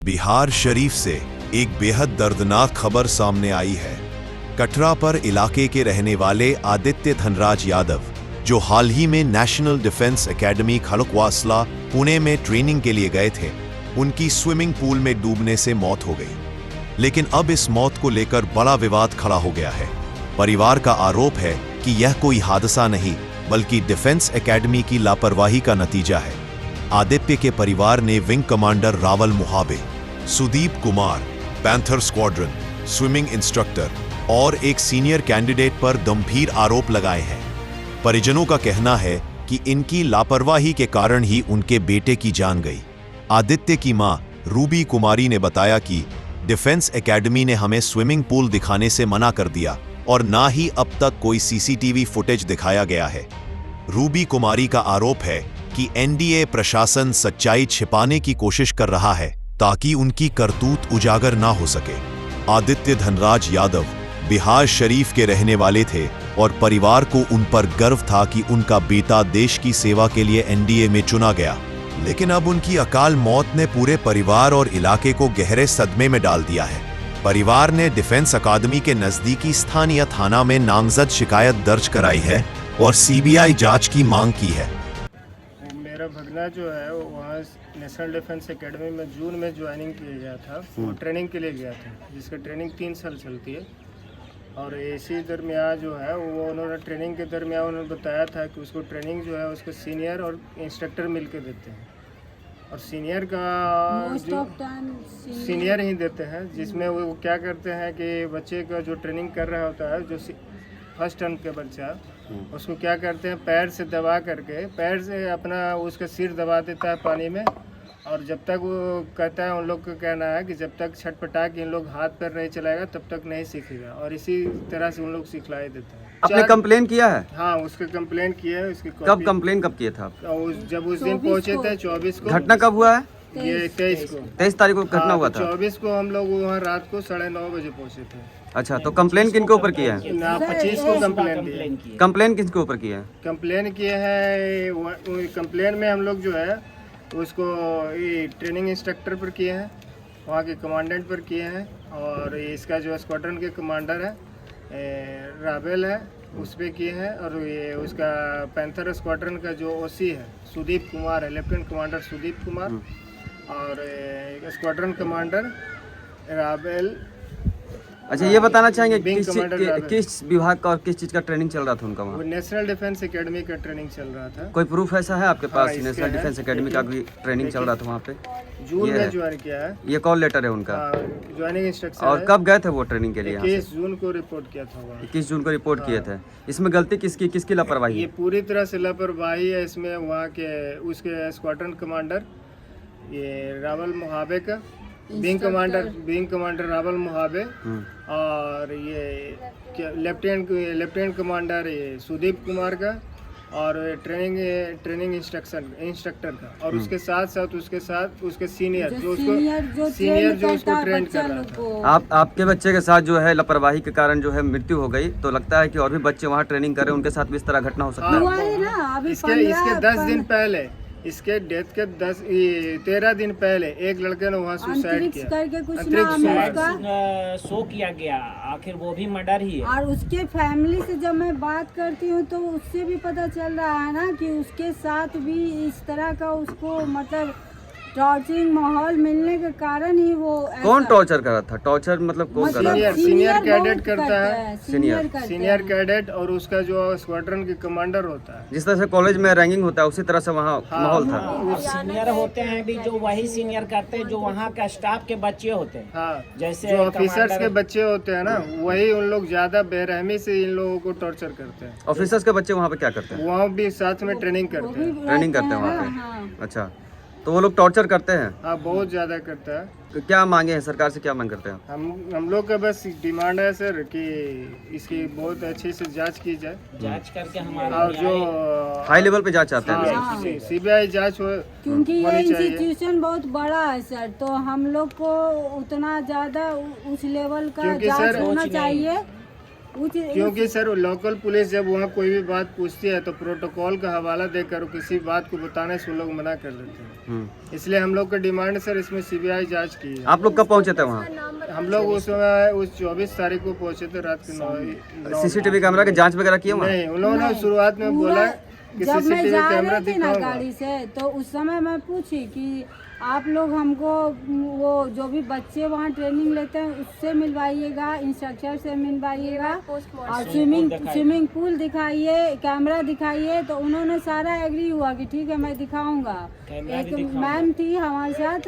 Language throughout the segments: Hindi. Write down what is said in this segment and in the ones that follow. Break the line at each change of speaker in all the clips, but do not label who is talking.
बिहार शरीफ से एक बेहद दर्दनाक खबर सामने आई है। कटरा पर इलाके के रहने वाले आदित्य धनराज यादव, जो हाल ही में national defence academy Khadakwasla Pune में ट्रेनिंग के लिए गए थे, उनकी स्विमिंग पूल में डूबने से मौत हो गई। लेकिन अब इस मौत को लेकर बड़ा विवाद खड़ा हो गया है। परिवार का आरोप है कि यह कोई हादसा नहीं बल्कि डिफेंस एकेडमी की लापरवाही का नतीजा है। आदित्य के परिवार ने विंग कमांडर रावल मुहाबे, Sudeep Kumar, panther squadron, swimming instructor और एक सीनियर कैंडिडेट पर गंभीर आरोप लगाए हैं। परिजनों का कहना है कि इनकी लापरवाही के कारण ही उनके बेटे की जान गई। आदित्य की मां रूबी कुमारी ने बताया कि डिफेंस एकेडमी ने हमें स्विमिंग पूल दिखाने से मना कर दिया और ना ही अब तक कोई सीसीटीवी फुटेज दिखाया गया है। रूबी कुमारी का आरोप है कि एनडीए प्रशासन सच्चाई छिपाने की कोशिश कर रहा है ताकि उनकी करतूत उजागर ना हो सके। आदित्य धनराज यादव बिहार शरीफ के रहने वाले थे और परिवार को उन पर गर्व था कि उनका बेटा देश की सेवा के लिए एनडीए में चुना गया। लेकिन अब उनकी अकाल मौत ने पूरे परिवार और इलाके को गहरे सदमे में डाल दिया है। परिवार ने डिफेंस अकादमी के नजदीकी स्थानीय थाना में नामजद शिकायत दर्ज कराई है और सीबीआई जांच की मांग की है।
मेरा भगना जो है वहाँ नेशनल डिफेंस एकेडमी में जून में ज्वाइनिंग किया गया था, वो ट्रेनिंग के लिए गया था, जिसका ट्रेनिंग 3 साल चलती है। और इसी दरमियान जो है वो उन्होंने ट्रेनिंग के दरमियान उन्होंने बताया था कि उसको ट्रेनिंग जो है उसको सीनियर और इंस्ट्रक्टर मिल के देते हैं, और सीनियर का जो सीनियर ही देते हैं, जिसमें वो क्या करते हैं कि बच्चे का जो ट्रेनिंग कर रहा होता है, जो फर्स्ट टर्म के बच्चा, उसको क्या करते हैं पैर से दबा करके, पैर से अपना उसका सिर दबा देता है पानी में। और जब तक वो कहता है, उन लोग का कहना है कि जब तक छटपटा के इन लोग हाथ पैर नहीं चलाएगा तब तक नहीं सीखेगा, और इसी तरह से उन लोग सिखलाई देते हैं।
आपने कंप्लेन किया है?
हाँ, उसके कंप्लेन किया है। उसकी
कब कंप्लेन कब किया था आप?
जब उस दिन पहुंचे थे 24 को।
घटना कब हुआ है?
ये 23 को,
23 तारीख को घटना हुआ था।
24 को हम लोग वहाँ रात को 9:30 बजे पहुँचे थे।
अच्छा, तो कंप्लेन किनके ऊपर किया है?
25 को कंप्लेन दिया।
कंप्लेन किसके ऊपर किया है?
कंप्लेन किए हैं, कंप्लेन में हम लोग जो है उसको ये ट्रेनिंग इंस्ट्रक्टर पर किए हैं, वहाँ के कमांडेंट पर किए हैं, और इसका जो स्क्वाड्रन के कमांडर है रावेल है उस पर किए हैं, और ये उसका पैंथर स्क्वाड्रन का जो ओसी है सुदीप कुमार है, लेफ्टिनेंट कमांडर सुदीप कुमार, और स्क्वाड्रन कमांडर रावेल।
अच्छा, ये बताना चाहेंगे
विंग कमांडर
किस विभाग का और किस चीज का ट्रेनिंग चल रहा था उनका वहाँ?
नेशनल डिफेंस एकेडमी का ट्रेनिंग चल रहा था।
कोई प्रूफ ऐसा है आपके पास?
हाँ,
नेशनल डिफेंस एकेडमी का भी ट्रेनिंग चल रहा था वहाँ पे?
जून में ज्वाइन किया है।
ये कॉल लेटर है उनका?
Joining instruction.
और कब गए थे वो ट्रेनिंग के लिए?
21 जून को रिपोर्ट किया था।
21 जून को रिपोर्ट किए थे। इसमें गलती किसकी लापरवाही
ये
है?
पूरी तरह से लापरवाही है इसमें। वहाँ के उसके स्क्वाड्रन कमांडर ये रावल मुहाबे का, विंग कमांडर रावल मुहाबे, और ये लेफ्टिनेंट कमांडर ये सुदीप कुमार का, और ट्रेनिंग इंस्ट्रक्टर का, और उसके साथ उसके सीनियर जो उसको ट्रेन कर रहा था।
आपके बच्चे के साथ जो है लापरवाही के कारण जो है मृत्यु हो गई, तो लगता है कि और भी बच्चे वहाँ ट्रेनिंग कर रहे हैं, उनके साथ भी इस तरह घटना हो सकता है?
इसके 10 दिन पहले, इसके डेथ के 13 दिन पहले एक लड़के ने वहाँ सुसाइड किया करके कुछ
शो किया गया, आखिर वो भी मर्डर ही है।
और उसके फैमिली से जब मैं बात करती हूँ तो उससे भी पता चल रहा है ना कि उसके साथ भी इस तरह का उसको मतलब टॉर्चरिंग माहौल मिलने के कारण ही वो।
कौन टॉर्चर कर रहा था? टॉर्चर मतलब कौन कर रहा था?
सीनियर कैडेट करता है,
सीनियर
कैडेट, और उसका जो स्क्वाड्रन के कमांडर होता है।
जिस तरह से कॉलेज में रैंकिंग होता है उसी तरह से वहाँ माहौल था।
सीनियर होते हैं भी जो वही सीनियर करते हैं जो वहाँ का स्टाफ के बच्चे होते हैं।
हाँ,
जैसे
जो ऑफिसर्स के बच्चे होते हैं ना, वही उन लोग ज्यादा बेरहमी से इन लोगों को टॉर्चर करते हैं।
ऑफिसर्स के बच्चे वहाँ पे क्या करते हैं?
वहाँ भी साथ में ट्रेनिंग करते हैं
वहाँ पे। अच्छा, तो वो लोग टॉर्चर करते हैं?
हाँ, बहुत ज्यादा करता है।
तो क्या मांगे हैं सरकार से, क्या मांग करते हैं?
हम लोग का बस डिमांड है सर कि इसकी बहुत अच्छे से जांच की जाए,
जांच करके हमारा,
और जो
हाई लेवल पे जांच चाहते हैं,
सीबीआई जांच हो,
क्योंकि ये इंस्टीट्यूशन बहुत बड़ा है सर, तो हम लोग को उतना ज्यादा उस लेवल का जांच होना चाहिए
क्योंकि सर लोकल पुलिस जब वहाँ कोई भी बात पूछती है तो प्रोटोकॉल का हवाला देकर किसी बात को बताने से वो लोग मना कर देते हैं। इसलिए हम लोग का डिमांड सर इसमें सीबीआई जांच की है।
आप लोग कब पहुंचे थे वहाँ?
हम लोग उस 24 तारीख को पहुंचे थे रात के 9।
सीसीटीवी कैमरा की जांच वगैरह की?
नहीं, उन्होंने शुरुआत में बोला कि
जब मैं
सीसीटीवी
जा
कैमरा
रही थी ना
दिखाऊंगा।
गाड़ी से तो उस समय मैं पूछी कि आप लोग हमको वो जो भी बच्चे वहाँ ट्रेनिंग लेते हैं उससे मिलवाइएगा, इंस्ट्रक्टर से मिलवाइएगा और स्विमिंग पूल दिखाइए, कैमरा दिखाइए। तो उन्होंने सारा एग्री हुआ कि ठीक है मैं दिखाऊंगा। एक मैम थी हमारे साथ,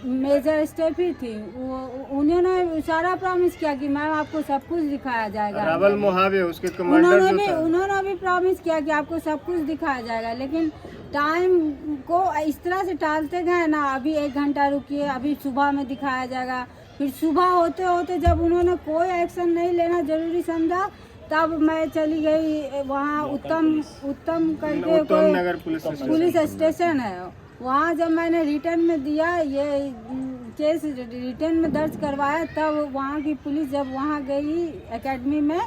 मेजर स्टेफी थी, उन्होंने सारा प्रॉमिस किया कि मैम आपको सब कुछ दिखाया जाएगा।
रावल मोहावे उसके कमांडर
उन्होंने भी प्रॉमिस किया कि आपको सब कुछ दिखाया जाएगा। लेकिन टाइम को इस तरह से टालते गए ना, अभी 1 घंटा रुकिए, अभी सुबह में दिखाया जाएगा। फिर सुबह होते होते जब उन्होंने कोई एक्शन नहीं लेना जरूरी समझा तब मैं चली गई वहाँ उत्तम करके
उत्तम नगर
पुलिस स्टेशन है वहाँ। जब मैंने रिटर्न में दिया, ये केस रिटर्न में दर्ज करवाया, तब वहाँ की पुलिस जब वहाँ गई एकेडमी में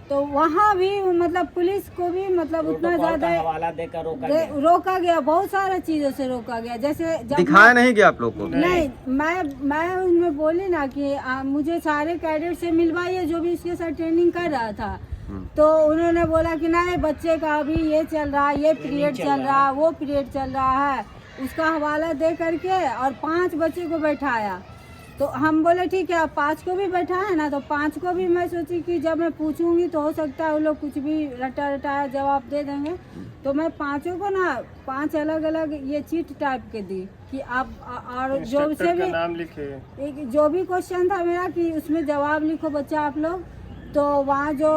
तो वहाँ भी मतलब पुलिस को भी मतलब उतना ज्यादा
हवाला देकर
रोका गया, बहुत सारा चीजों से रोका गया। जैसे जब
दिखाया नहीं गया आप लोग को?
नहीं, मैं उनमें बोली ना कि मुझे सारे कैडेट से मिलवाइए जो भी इसके साथ ट्रेनिंग कर रहा था। तो उन्होंने बोला कि नहीं, बच्चे का अभी ये चल रहा है, ये पीरियड चल रहा है, वो पीरियड चल रहा है, उसका हवाला दे करके और 5 बच्चे को बैठाया। तो हम बोले ठीक है, आप 5 को भी बैठा है ना, तो 5 को भी मैं सोची कि जब मैं पूछूंगी तो हो सकता है वो लोग कुछ भी रटा जवाब दे देंगे। तो मैं 5 को ना 5 अलग अलग ये चीट टाइप के दी कि आप और जो से भी
नाम लिखे,
जो भी क्वेश्चन था मेरा कि उसमें जवाब लिखो बच्चा आप लोग। तो वहाँ जो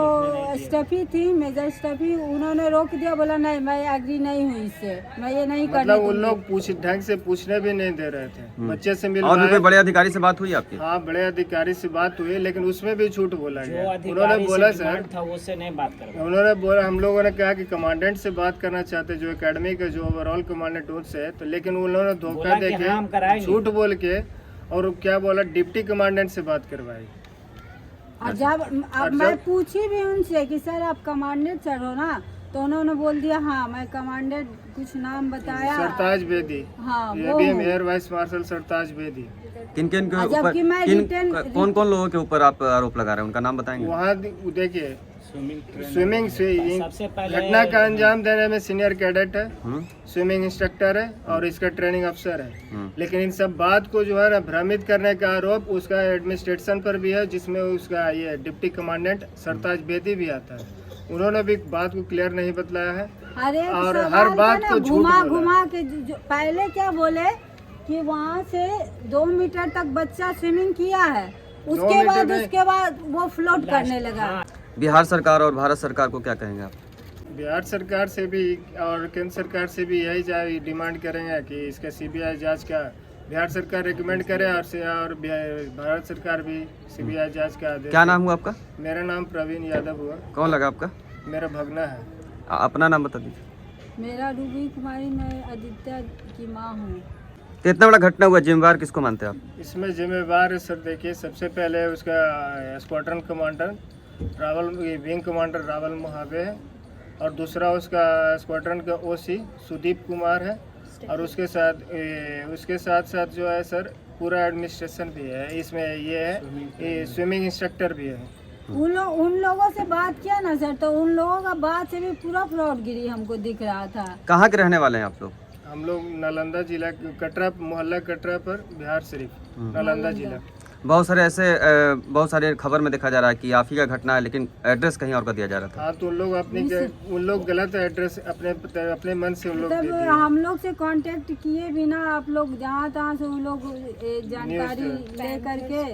स्टेफी थी, मेजर स्टेफी, उन्होंने रोक दिया, बोला नहीं मैं एग्री नहीं हुई इससे, मैं ये नहीं करने
मतलब उन लोग ढंग से पूछने भी नहीं दे रहे थे। बच्चे से मिलवाए।
और भी कोई बड़े अधिकारी से बात हुई आपकी?
हाँ, बड़े अधिकारी से बात हुई, लेकिन उसमें भी झूठ बोला गया।
उन्होंने बोला सर था उससे नहीं बात कर,
उन्होंने बोला, हम लोगों ने कहा कि कमांडेंट से बात करना चाहते जो एकेडमी का जो ओवरऑल कमांडेंट उनसे है, तो लेकिन उन्होंने धोखा देके झूठ बोल के और क्या बोला, डिप्टी कमांडेंट से बात करवाई।
और जब अब मैं पूछी भी उनसे कि सर आप कमांडेंट सर हो ना, तो उन्होंने बोल दिया हाँ मैं कमांडेंट, कुछ नाम बताया,
सरताज बेदी।
हाँ वो
एयर वाइस मार्शल सरताज बेदी।
किन किन के ऊपर, कौन कौन लोगों के ऊपर आप आरोप लगा रहे हैं, उनका नाम बताएंगे?
वहाँ देखिए, स्विमिंग घटना का अंजाम देने में सीनियर कैडेट है, स्विमिंग इंस्ट्रक्टर है और इसका ट्रेनिंग अफसर है। लेकिन इन सब बात को जो है ना भ्रमित करने का आरोप उसका एडमिनिस्ट्रेशन पर भी है, जिसमें उसका ये डिप्टी कमांडेंट सरताज बेदी भी आता है। उन्होंने भी बात को क्लियर नहीं बतलाया है और हर बात को
घुमा के पहले क्या बोले कि वहाँ से 2 मीटर तक बच्चा स्विमिंग किया है, उसके बाद वो फ्लोट करने लगा।
बिहार सरकार और भारत सरकार को क्या कहेंगे आप?
बिहार सरकार से भी और केंद्र सरकार से भी यही डिमांड करेंगे कि इसका सीबीआई जांच का बिहार सरकार रिकमेंड करे और भारत सरकार भी सीबीआई जांच का आदेश।
क्या नाम हुआ आपका?
मेरा नाम प्रवीण यादव हुआ।
कौन लगा आपका?
मेरा भगना है।
अपना नाम बता दीजिए।
मेरा रूबी कुमारी, मैं आदित्य की माँ हूँ।
तो इतना बड़ा घटना हुआ, जिम्मेवार किसको मानते हैं आप?
इसमें जिम्मेवार सर देखिए, सबसे पहले उसका squadron commander wing commander Rawal Mojave है और दूसरा उसका स्क्वाड्रन का ओसी सुदीप कुमार है और उसके साथ साथ जो है सर पूरा एडमिनिस्ट्रेशन भी है इसमें, ये है स्विमिंग इंस्ट्रक्टर भी है।
उन लोगों से बात किया ना सर, तो उन लोगों का बात से भी पूरा फ्रॉडगिरी हमको दिख रहा था।
कहाँ के रहने वाले हैं आप लोग?
हम लोग नालंदा जिला कटरा मोहल्ला कटरा पर बिहार शरीफ, नालंदा जिला।
बहुत सारे खबर में देखा जा रहा है कि आप ही का घटना है, लेकिन एड्रेस कहीं और का दिया जा रहा था।
हाँ, तो उन लोग गलत एड्रेस अपने मन से उन लोग दे दिए।
हम लोग से कांटेक्ट किए बिना आप लोग जहाँ तहाँ से उन लोग जानकारी ले करके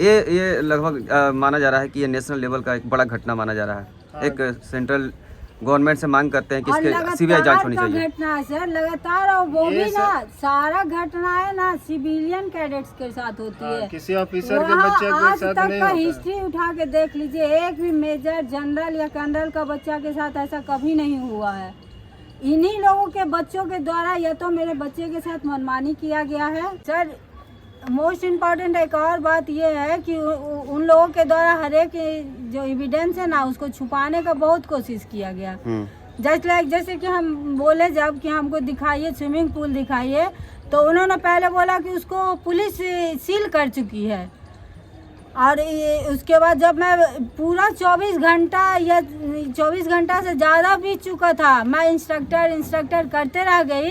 ये लगभग माना जा रहा है कि ये नेशनल लेवल का एक बड़ा घटना माना जा रहा है।
हाँ।
एक सेंट्रल गवर्नमेंट से मांग करते हैं कि इसके सीबीआई जांच होनी चाहिए।
घटना है सर लगातार, और वो भी ना सारा घटना है ना सिविलियन कैडेट्स के साथ होती है,
किसी ऑफिसर के बच्चे के साथ नहीं होता।
हिस्ट्री उठा के देख लीजिए, एक भी मेजर जनरल या कर्नल का बच्चा के साथ ऐसा कभी नहीं हुआ है। इन्हीं लोगों के बच्चों के द्वारा या तो मेरे बच्चे के साथ मनमानी किया गया है। सर मोस्ट इम्पॉर्टेंट एक और बात ये है कि उन लोगों के द्वारा हर एक जो एविडेंस है ना उसको छुपाने का बहुत कोशिश किया गया। जैसे कि हम बोले जब कि हमको दिखाइए स्विमिंग पूल दिखाइए, तो उन्होंने पहले बोला कि उसको पुलिस सील कर चुकी है। और उसके बाद जब मैं पूरा 24 घंटा या 24 घंटा से ज़्यादा बीत चुका था, मैं इंस्ट्रक्टर करते रह गई,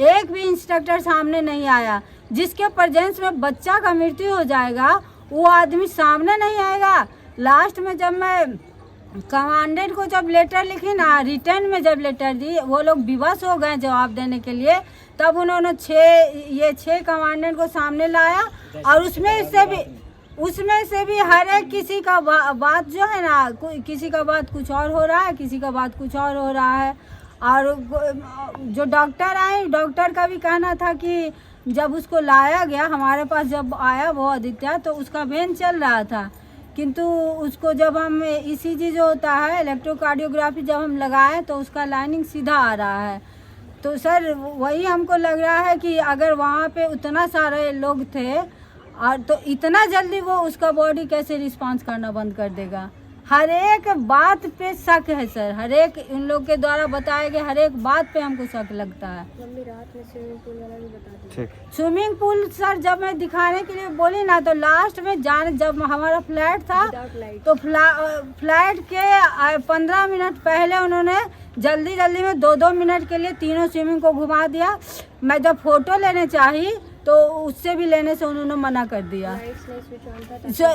एक भी इंस्ट्रक्टर सामने नहीं आया। जिसके प्रेजेंस में बच्चा का मृत्यु हो जाएगा वो आदमी सामने नहीं आएगा। लास्ट में जब मैं कमांडेंट को जब लेटर लिखी ना, रिटर्न में जब लेटर दी, वो लोग विवश हो गए जवाब देने के लिए। तब उन्होंने 6 कमांडेंट को सामने लाया और उसमें से भी हर एक किसी का बात जो है ना, किसी का बात कुछ और हो रहा है, किसी का बात कुछ और हो रहा है। और जो डॉक्टर आए, डॉक्टर का भी कहना था कि जब उसको लाया गया हमारे पास, जब आया वो आदित्य, तो उसका वेन चल रहा था, किंतु उसको जब हम ECG जो होता है इलेक्ट्रोकार्डियोग्राफी जब हम लगाए तो उसका लाइनिंग सीधा आ रहा है। तो सर वही हमको लग रहा है कि अगर वहाँ पे उतना सारे लोग थे और तो इतना जल्दी वो उसका बॉडी कैसे रिस्पांस करना बंद कर देगा। हर एक बात पे शक है सर, हर एक उन लोग के द्वारा बताए गए हर एक बात पे हमको शक लगता है।
रात में स्विमिंग पूल वाला भी बता दीजिए।
स्विमिंग पूल सर जब मैं दिखाने के लिए बोली ना, तो लास्ट में जब हमारा फ्लैट था तो फ्लैट के 15 मिनट पहले उन्होंने जल्दी में 2-2 मिनट के लिए तीनों स्विमिंग को घुमा दिया। मैं जब फोटो लेने चाहिए तो उससे भी लेने से उन्होंने मना कर दिया।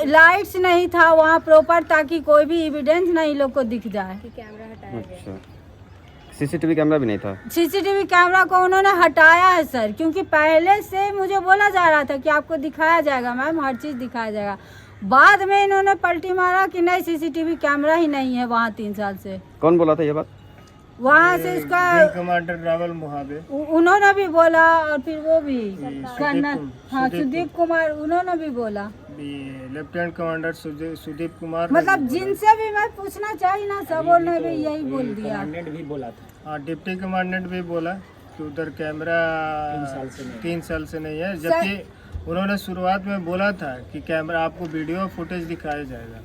लाइट्स नहीं था वहाँ प्रॉपर, ताकि कोई भी एविडेंस नहीं लोग को दिख जाए।
कैमरा हटाया गया।
CCTV कैमरा भी नहीं था।
CCTV कैमरा को उन्होंने हटाया है सर, क्योंकि पहले से मुझे बोला जा रहा था कि आपको दिखाया जाएगा मैम, हर चीज़ दिखाया जाएगा। बाद में इन्होंने पलटी मारा कि नहीं CCTV कैमरा ही नहीं है वहाँ 3 साल से।
कौन बोला था ये बात?
वहाँ से उसका कमांडर रावल मुहाबे
उन्होंने भी बोला, और फिर वो भी हाँ सुदीप कुमार उन्होंने भी बोला,
लेफ्टिनेंट कमांडर सुदीप कुमार,
मतलब जिनसे भी मैं पूछना चाहिए ना सब उन्होंने भी यही बोल दिया।
कमांडेंट भी बोला था।
हाँ, डिप्टी कमांडेंट भी बोला कि उधर कैमरा 3 साल से नहीं है, जबकि उन्होंने शुरुआत में बोला था कि कैमरा आपको वीडियो फुटेज दिखाया जाएगा।